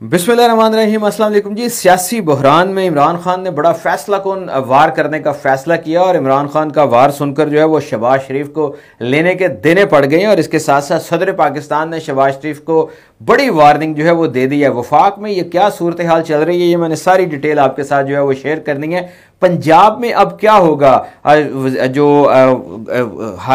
बिस्मिल्लाहिर्रहमानिर्रहीम। अस्सलाम वालेकुम जी। सियासी बहरान में इमरान खान ने बड़ा फैसला कौन वार करने का फैसला किया और इमरान खान का वार सुनकर जो है वो शहबाज शरीफ को लेने के देने पड़ गए और इसके साथ साथ सदर पाकिस्तान ने शहबाज शरीफ को बड़ी वार्निंग जो है वो दे दी है। वफाक में ये क्या सूरत हाल चल रही है, ये मैंने सारी डिटेल आपके साथ जो है वो शेयर करनी है। पंजाब में अब क्या होगा, जो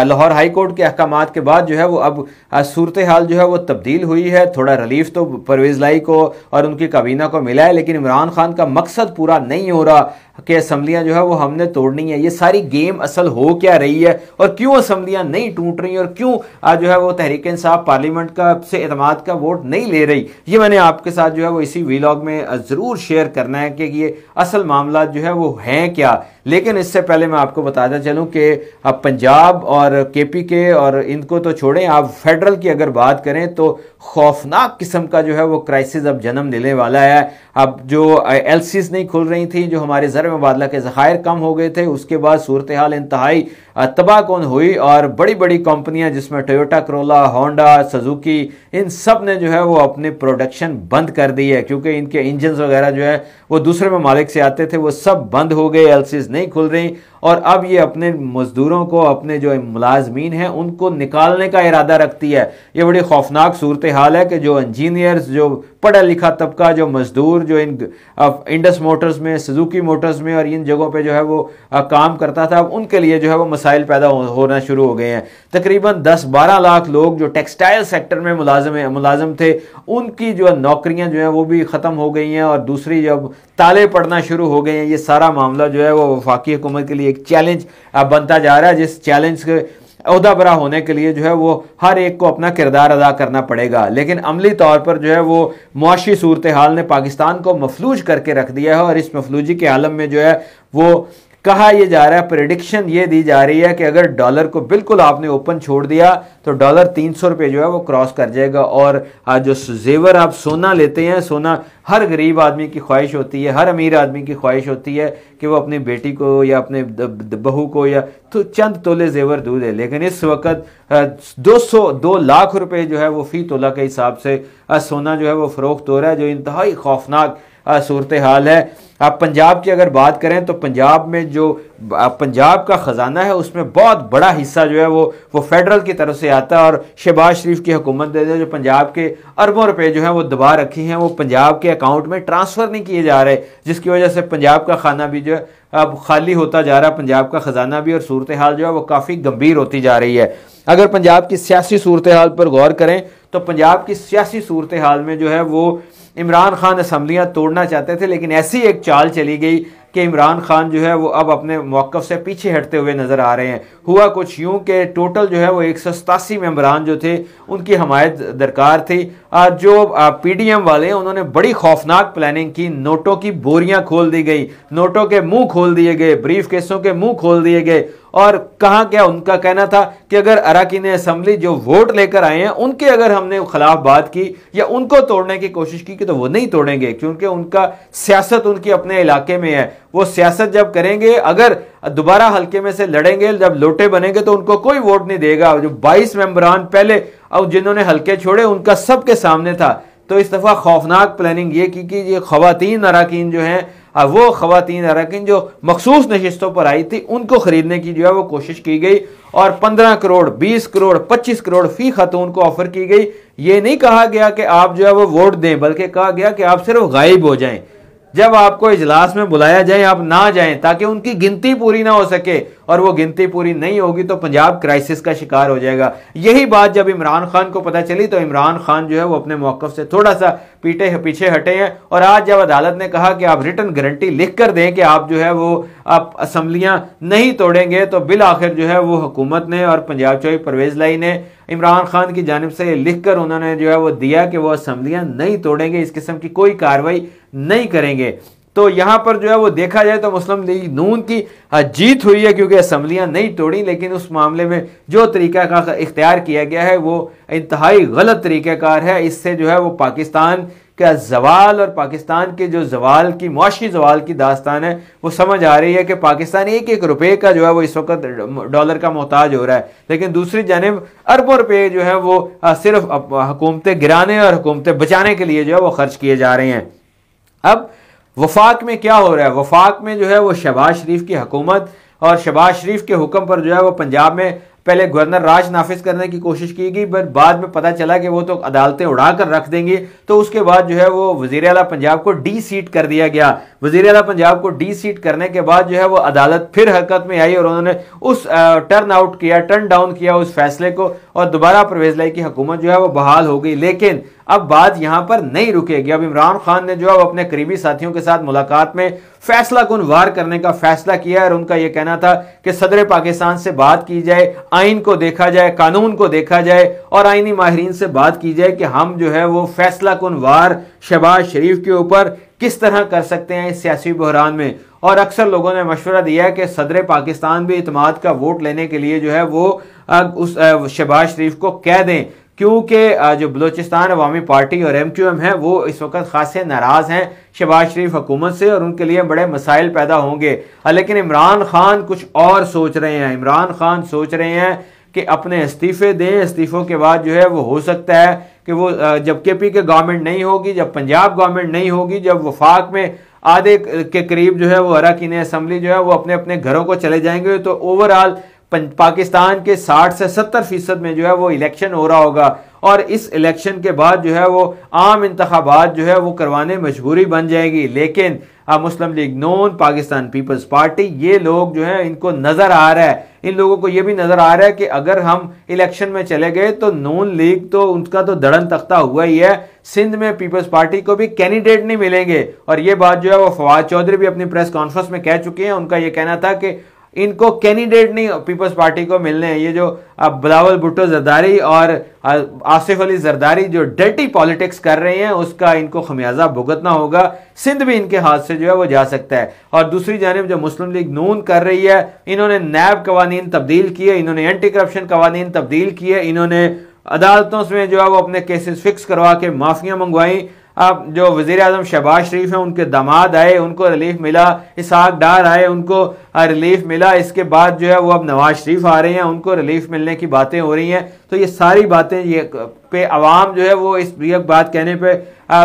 लाहौर हाई कोर्ट के अहकामात के बाद जो है वो अब सूरत हाल जो है वो तब्दील हुई है। थोड़ा रिलीफ तो परवेज लाई को और उनकी काबीना को मिला है, लेकिन इमरान खान का मकसद पूरा नहीं हो रहा कि असम्बलियां जो है वो हमने तोड़नी है। ये सारी गेम असल हो क्या रही है और क्यों असम्बलियां नहीं टूट रही और क्यों जो है वो तहरीक इंसाफ पार्लियामेंट का से एतमाद का वोट नहीं ले रही, ये मैंने आपके साथ जो है वो इसी वीलॉग में ज़रूर शेयर करना है कि ये असल मामला जो है वो हैं क्या। लेकिन इससे पहले मैं आपको बताता चलूं कि अब पंजाब और KPK और इनको तो छोड़ें, आप फेडरल की अगर बात करें तो खौफनाक किस्म का जो है वो क्राइसिस अब जन्म लेने वाला है। अब जो LCs नहीं खुल रही थी, जो हमारे ज़र मुबादला के ज़खायर कम हो गए थे, उसके बाद सूरत हाल इंतहाई तबाह कौन हुई और बड़ी बड़ी कंपनियां जिसमें टोयोटा करोला, होंडा, सुजुकी, इन सब ने जो है वो अपनी प्रोडक्शन बंद कर दी है, क्योंकि इनके इंजन वगैरह जो है वो दूसरे ममालिक से आते थे, वो सब बंद हो गए, LCs नहीं खुल रही और अब ये अपने मजदूरों को, अपने जो मुलाजमीन हैं उनको निकालने का इरादा रखती है। ये बड़ी खौफनाक सूरत हाल है कि जो इंजीनियर्स, जो पढ़ा लिखा तबका, जो मजदूर जो इन इंडस मोटर्स में, सुजुकी मोटर्स में और इन जगहों पे जो है वो काम करता था, अब उनके लिए जो है वो मसाइल पैदा होना शुरू हो गए हैं। तकरीबन 10-12 लाख लोग जो टेक्सटाइल सेक्टर में मुलाजम थे, उनकी जो नौकरियां जो है वो भी ख़त्म हो गई हैं और दूसरी जब ताले पड़ना शुरू हो गए हैं। ये सारा मामला जो है वो वफाकी हुकूमत के लिए एक चैलेंज बनता जा रहा है, जिस चैलेंज के ओहदा बरा होने के लिए जो है वो हर एक को अपना किरदार अदा करना पड़ेगा। लेकिन अमली तौर पर जो है वो मुआशी सूरत हाल ने पाकिस्तान को मफलूज करके रख दिया है और इस मफलूजी के आलम में जो है वो कहा यह जा रहा है, प्रेडिक्शन ये दी जा रही है कि अगर डॉलर को बिल्कुल आपने ओपन छोड़ दिया तो डॉलर 300 रुपये जो है वो क्रॉस कर जाएगा। और जो जेवर आप सोना लेते हैं, सोना हर गरीब आदमी की ख्वाहिश होती है, हर अमीर आदमी की ख्वाहिश होती है कि वो अपनी बेटी को या अपने बहू को या तो चंद तोले जेवर दूध है। लेकिन इस वक्त 2 लाख रुपए जो है वो फी तोला के हिसाब से सोना जो है वो फरोख्त हो रहा है, जो इंतहाई खौफनाक सूरत हाल है। आप पंजाब की अगर बात करें तो पंजाब में जो पंजाब का ख़जाना है उसमें बहुत बड़ा हिस्सा जो है वो फेडरल की तरफ से आता है और शहबाज शरीफ की हुकूमत ने जो पंजाब के अरबों रुपए जो हैं वो दबा रखी हैं, वो पंजाब के अकाउंट में ट्रांसफ़र नहीं किए जा रहे, जिसकी वजह से पंजाब का खाना भी जो है अब खाली होता जा रहा है, पंजाब का ख़जाना भी, और सूरत हाल जो है वो काफ़ी गंभीर होती जा रही है। अगर पंजाब की सियासी सूरत हाल पर गौर करें तो पंजाब की सियासी सूरत हाल में जो है वो इमरान खान असम्बलियां तोड़ना चाहते थे, लेकिन ऐसी एक चाल चली गई कि इमरान खान जो है वो अब अपने मौक़िफ़ से पीछे हटते हुए नज़र आ रहे हैं। हुआ कुछ यूँ कि टोटल जो है वो 187 मेंबरान जो थे उनकी हमायत दरकार थी। जो PDM वाले हैं उन्होंने बड़ी खौफनाक प्लानिंग की, नोटों की बोरियां खोल दी गई, नोटों के मुंह खोल दिए गए, ब्रीफ केसों के मुंह खोल दिए गए और कहा क्या, उनका कहना था कि अगर अरकान असम्बली जो वोट लेकर आए हैं उनके अगर हमने खिलाफ बात की या उनको तोड़ने की कोशिश की तो वो नहीं तोड़ेंगे, क्योंकि उनका सियासत उनकी अपने इलाके में है। वो सियासत जब करेंगे, अगर दोबारा हल्के में से लड़ेंगे, जब लोटे बनेंगे तो उनको कोई वोट नहीं देगा। जो 22 मेंबरान पहले और जिन्होंने हल्के छोड़े उनका सबके सामने था। तो इस दफा खौफनाक प्लानिंग ये की कि ये खवातीन अरकान जो हैं, वो खवातीन अरकान जो मखसूस नशिस्तों पर आई थी उनको खरीदने की जो है वो कोशिश की गई और 15 करोड़, 20 करोड़, 25 करोड़ फी खातून को ऑफर की गई। ये नहीं कहा गया कि आप जो है वो वोट दें, बल्कि कहा गया कि आप सिर्फ गायब हो जाएं, जब आपको इजलास में बुलाया जाए आप ना जाएं, ताकि उनकी गिनती पूरी ना हो सके, और वो गिनती पूरी नहीं होगी तो पंजाब क्राइसिस का शिकार हो जाएगा। यही बात जब इमरान खान को पता चली तो इमरान खान जो है वो अपने मौक़िफ़ से थोड़ा सा पीछे हटे हैं और आज जब अदालत ने कहा कि आप रिटन गारंटी लिख कर दें कि आप जो है वो आप असम्बलियां नहीं तोड़ेंगे, तो बिल आखिर जो है वो हुकूमत ने और पंजाब चौधरी परवेज लाई ने इमरान खान की जानिब से लिख कर उन्होंने जो है वो दिया कि वो असम्बलियां नहीं तोड़ेंगे, इस किस्म की कोई कार्रवाई नहीं करेंगे। तो यहाँ पर जो है वो देखा जाए तो मुस्लिम लीग नून की जीत हुई है, क्योंकि असम्बलियाँ नहीं तोड़ी, लेकिन उस मामले में जो तरीका का इख्तियार किया गया है वो इंतहाई गलत तरीक़ाकार है। इससे जो है वो पाकिस्तान का जवाल और पाकिस्तान के जो जवाल की मुआशी जवाल की दास्तान है वो समझ आ रही है कि पाकिस्तान एक एक रुपए का जो है वो इस वक्त डॉलर का मोहताज हो रहा है, लेकिन दूसरी जानिब अरबों रुपए जो है वो सिर्फ हुकूमतें गिराने और हुकूमतें बचाने के लिए जो है वो खर्च किए जा रहे हैं। अब वफाक में क्या हो रहा है? वफाक में जो है वो शहबाज शरीफ की हुकूमत और शहबाज शरीफ के हुक्म पर जो है वो पंजाब में पहले गवर्नर राज नाफिज करने की कोशिश की गई, पर बाद में पता चला कि वो तो अदालतें उड़ा कर रख देंगी, तो उसके बाद जो है वो वज़ीर आला पंजाब को डी सीट कर दिया गया। वज़ीर आला पंजाब को डी सीट करने के बाद जो है वो अदालत फिर हरकत में आई और उन्होंने उस टर्न डाउन किया उस फैसले को, और दोबारा परवेज़ लाई की हुकूमत जो है वो बहाल हो गई। लेकिन अब बात यहां पर नहीं रुकेगी। अब इमरान खान ने जो है अपने करीबी साथियों के साथ मुलाकात में फैसला कुन वार करने का फैसला किया और उनका यह कहना था कि सदर पाकिस्तान से बात की जाए, आइन को देखा जाए, कानून को देखा जाए और आइनी माहिरीन से बात की जाए कि हम जो है वो फैसला कुन वार शहबाज शरीफ के ऊपर किस तरह कर सकते हैं इस सियासी बहरान में। और अक्सर लोगों ने मशवरा दिया है कि सदर पाकिस्तान भी इत्मीनान का वोट लेने के लिए जो है वो उस शहबाज शरीफ को कह दें, क्योंकि जो बलूचिस्तान अवामी पार्टी और MQM है वो इस वक्त खासे नाराज हैं शहबाज शरीफ हुकूमत से और उनके लिए बड़े मसाइल पैदा होंगे। लेकिन इमरान खान कुछ और सोच रहे हैं। इमरान खान सोच रहे हैं कि अपने इस्तीफे दें, इस्तीफों के बाद जो है वो हो सकता है कि वो जब KP के गवर्नमेंट नहीं होगी, जब पंजाब गवर्नमेंट नहीं होगी, जब वफाक में आधे के करीब जो है वो अरकान असम्बली जो है वो अपने अपने घरों को चले जाएंगे, तो ओवरऑल पाकिस्तान के 60 से 70% में जो है वो इलेक्शन हो रहा होगा और इस इलेक्शन के बाद जो है वो आम इंतखाबात जो है वो करवाने मजबूरी बन जाएगी। लेकिन मुस्लिम लीग नून, पाकिस्तान पीपल्स पार्टी, ये लोग जो है इनको नजर आ रहा है, इन लोगों को ये भी नजर आ रहा है कि अगर हम इलेक्शन में चले गए तो नून लीग तो उनका तो धड़न तख्ता हुआ ही है, सिंध में पीपल्स पार्टी को भी कैंडिडेट नहीं मिलेंगे। और ये बात जो है वो फवाद चौधरी भी अपनी प्रेस कॉन्फ्रेंस में कह चुके हैं। उनका ये कहना था कि इनको कैंडिडेट नहीं पीपल्स पार्टी को मिलने हैं। ये जो बिलावल भुट्टो जरदारी और आसिफ अली जरदारी जो डर्टी पॉलिटिक्स कर रहे हैं उसका इनको खमियाजा भुगतना होगा। सिंध भी इनके हाथ से जो है वो जा सकता है। और दूसरी जानिब जो मुस्लिम लीग नून कर रही है, इन्होंने नैब कवानीन तब्दील किए, इन्होंने एंटी करप्शन कवानीन तब्दील किए, इन्होंने अदालतों में जो है वो अपने केसेस फिक्स करवा के माफियां मंगवाई। अब जो वजीर आजम शहबाज शरीफ हैं उनके दामाद आए, उनको रिलीफ मिला, इसहाक डार आए, उनको रिलीफ मिला। इसके बाद जो है वो अब नवाज शरीफ आ रहे हैं, उनको रिलीफ मिलने की बातें हो रही हैं। तो ये सारी बातें ये पे अवाम जो है वो इस बात कहने पे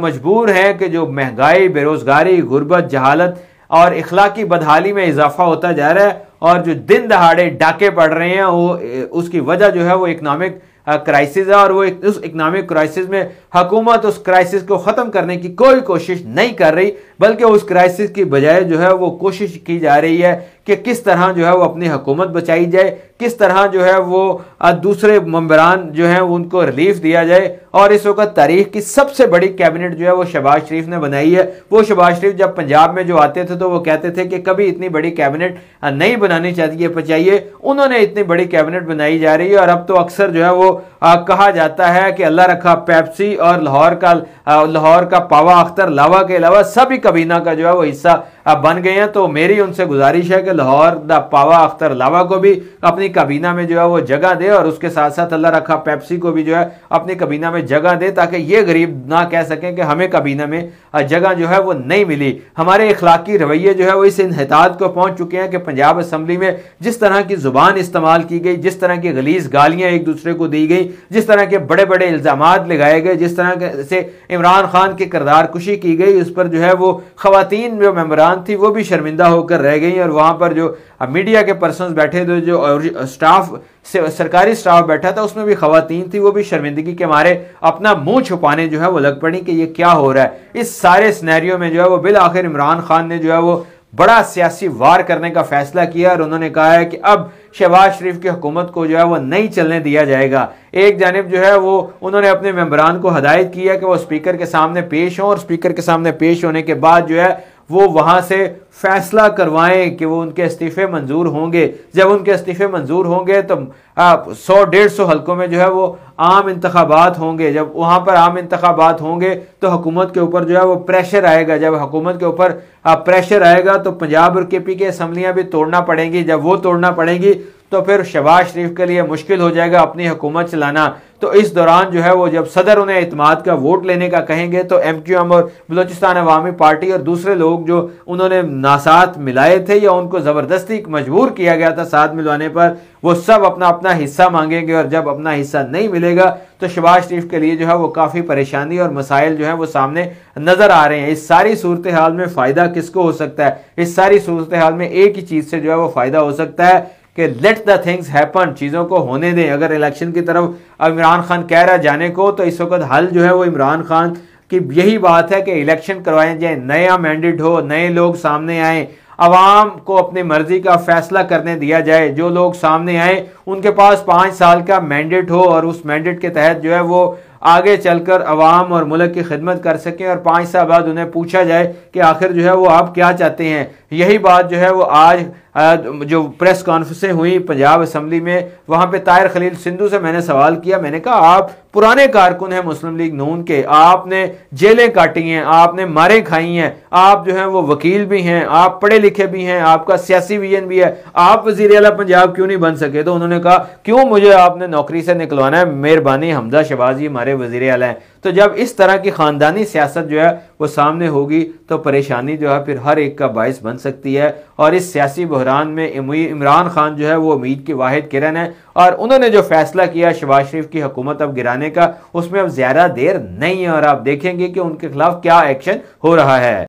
मजबूर है कि जो महंगाई, बेरोजगारी, गुर्बत, जहालत और इखलाकी बदहाली में इजाफा होता जा रहा है और जो दिन दहाड़े डाके पड़ रहे हैं वो उसकी वजह जो है वो इकनॉमिक क्राइसिस है। और वो उस इकनॉमिक क्राइसिस में हुकूमत उस क्राइसिस को ख़त्म करने की कोई कोशिश नहीं कर रही, बल्कि उस क्राइसिस की बजाय जो है वो कोशिश की जा रही है कि किस तरह जो है वो अपनी हुकूमत बचाई जाए, किस तरह जो है वो दूसरे मेंबरान जो है उनको रिलीफ दिया जाए। और इस वक्त तारीख की सबसे बड़ी कैबिनेट जो है वो शहबाज शरीफ ने बनाई है। वो शहबाज शरीफ जब पंजाब में जो आते थे तो वो कहते थे कि कभी इतनी बड़ी कैबिनेट नहीं बनानी चाहिए, उन्होंने इतनी बड़ी कैबिनेट बनाई जा रही है। और अब तो अक्सर जो है वो कहा जाता है कि अल्लाह रखा पेप्सी और लाहौर का पावा अख्तर लावा के अलावा सभी कबीना का जो है वो हिस्सा बन गए हैं। तो मेरी उनसे गुजारिश है कि लाहौर द पावा अख्तर लावा को भी अपनी कबीना में जो है वो जगह दे और उसके साथ साथ अल्लाह रखा पेप्सी को भी जो है अपनी कबीना में जगह दे, ताकि ये गरीब ना कह सकें कि हमें कबीना में जगह जो है वो नहीं मिली। हमारे इखलाकी रवैये जो है वो इस इंहितात को पहुंच चुके हैं कि पंजाब असम्बली में जिस तरह की जुबान इस्तेमाल की गई, जिस तरह की गलीज गालियां एक दूसरे को दी गई, जिस तरह के बड़े बड़े इल्जामात लगाए गए, जिस तरह से इमरान खान की किरदार कुशी की गई, उस पर जो है वो खवातीन जो मेंबरान थी वो भी शर्मिंदा होकर रह गई। और वहां पर जो मीडिया के पर्सन्स बैठे थे, जो स्टाफ सरकारी स्टाफ बैठा था, उसमें भी खवातीन थी, वो भी शर्मिंदगी के मारे अपना मुंह छुपाने जो है वो लग पड़ी कि ये क्या हो रहा है। इस सारे सिनेरियो में जो है वो बिल आखिर इमरान खान ने जो है वो बड़ा सियासी वार करने का फैसला किया और उन्होंने कहा है कि अब शहबाज शरीफ की हुकूमत को जो है वो नहीं चलने दिया जाएगा। एक जानिब जो है वो उन्होंने अपने मेंबरान को हदायत की है कि वो स्पीकर के सामने पेश हों और स्पीकर के सामने पेश होने के बाद जो है वो वहां से फैसला करवाएं कि वो उनके इस्तीफे मंजूर होंगे। जब उनके इस्तीफे मंजूर होंगे तो 100-150 हल्कों में जो है वो आम इंतखाबात होंगे। जब वहां पर आम इंतखाबात होंगे तो हुकूमत के ऊपर जो है वो प्रेशर आएगा। जब हुकूमत के ऊपर प्रेशर आएगा तो पंजाब और केपी की असम्बलियां भी तोड़ना पड़ेंगी। जब वो तोड़ना पड़ेंगी तो फिर शहबाज शरीफ के लिए मुश्किल हो जाएगा अपनी हुकूमत चलाना। तो इस दौरान जो है वो जब सदर उन्हें इत्मीनान का वोट लेने का कहेंगे तो MQM और बलोचिस्तान अवामी पार्टी और दूसरे लोग जो उन्होंने नासात मिलाए थे या उनको ज़बरदस्ती मजबूर किया गया था साथ मिलवाने पर, वो सब अपना अपना हिस्सा मांगेंगे। और जब अपना हिस्सा नहीं मिलेगा तो शहबाज शरीफ के लिए जो है वो काफ़ी परेशानी और मसाइल जो है वो सामने नज़र आ रहे हैं। इस सारी सूरत हाल में फ़ायदा किसको हो सकता है? इस सारी सूरत हाल में एक ही चीज़ से जो है वो फ़ायदा हो सकता है कि लेट द थिंग्स हैपन, चीज़ों को होने दें। अगर इलेक्शन की तरफ इमरान खान कह रहा जाने को, तो इस वक्त हल जो है वो इमरान खान की यही बात है कि इलेक्शन करवाए जाए, नया मैंडेट हो, नए लोग सामने आए, अवाम को अपनी मर्जी का फैसला करने दिया जाए। जो लोग सामने आए उनके पास 5 साल का मैंडेट हो और उस मैंडेट के तहत जो है वो आगे चलकर अवाम और मुल्क की खिदमत कर सकें और 5 साल बाद उन्हें पूछा जाए कि आखिर जो है वो आप क्या चाहते हैं। यही बात जो है वो आज जो प्रेस कॉन्फ्रेंसें हुई पंजाब असम्बली में, वहाँ पे ताहिर खलील सिंधु से मैंने सवाल किया। मैंने कहा आप पुराने कारकुन हैं मुस्लिम लीग नून के, आपने जेलें काटी हैं, आपने मारें खाई हैं, आप जो हैं वो वकील भी हैं, आप पढ़े लिखे भी हैं, आपका सियासी विजन भी है, आप वज़ीर आला पंजाब क्यों नहीं बन सके? तो उन्होंने कहा क्यों मुझे आपने नौकरी से निकलवाना है, मेहरबानी, हमजा शहबाजी हमारे वज़ीर आला हैं। तो जब इस तरह की ख़ानदानी सियासत जो है वो सामने होगी तो परेशानी जो है फिर हर एक का बायस बन सकती है। और इस सियासी बहरान में इमरान खान जो है वो उम्मीद की वाहिद किरण है और उन्होंने जो फैसला किया शहबाज शरीफ की हुकूमत अब गिराने का, उसमें अब ज़्यादा देर नहीं है और आप देखेंगे कि उनके खिलाफ क्या एक्शन हो रहा है।